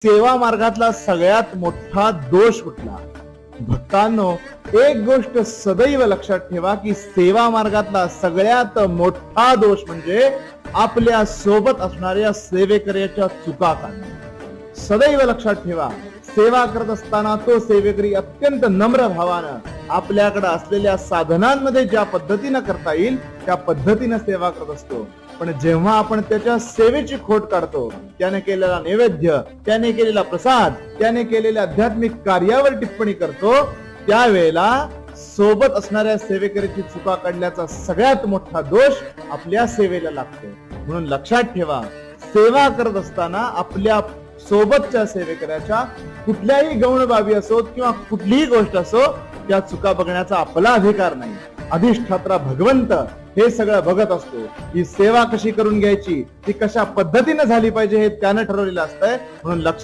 सेवा मार्गातला सगळ्यात मोठा दोष कुठला? भक्तांनो, एक गोष्ट सदैव लक्षात ठेवा की सेवा मार्गातला सगळ्यात मोठा दोष म्हणजे आपल्या सोबत असणाऱ्या सेवेकऱ्याच्या चुका काढणे. सदैव लक्षात ठेवा, सेवा करत असताना तो सेवेकरी अत्यंत नम्र भावानं आपल्याकडे असलेल्या साधनांमध्ये ज्या पद्धतीनं करता येईल त्या पद्धतीनं सेवा करत असतो. पण जेव्हा आपण त्याच्या सेवेची खोट काढतो, त्याने केलेला नैवेद्य, त्याने केलेला प्रसाद, त्याने केलेल्या आध्यात्मिक कार्यावर टिप्पणी करतो, त्यावेळेला सोबत असणाऱ्या सेवेकरीची चुका काढल्याचा सगळ्यात मोठा दोष आपल्या सेवेला लागतो. म्हणून लक्षात ठेवा, सेवा करत असताना आपल्या सोबतच्या सेवेकऱ्याच्या कुठल्याही गौण बाबी असो किंवा कुठलीही गोष्ट असो, त्या चुका बघण्याचा आपला अधिकार नाही. अधिष्ठात्रा भगवंत हे सगळं बघत असतो. ही सेवा कशी करून घ्यायची, ती कशा पद्धतीने झाली पाहिजे हे त्यानं ठरवलेलं असतंय. म्हणून लक्षात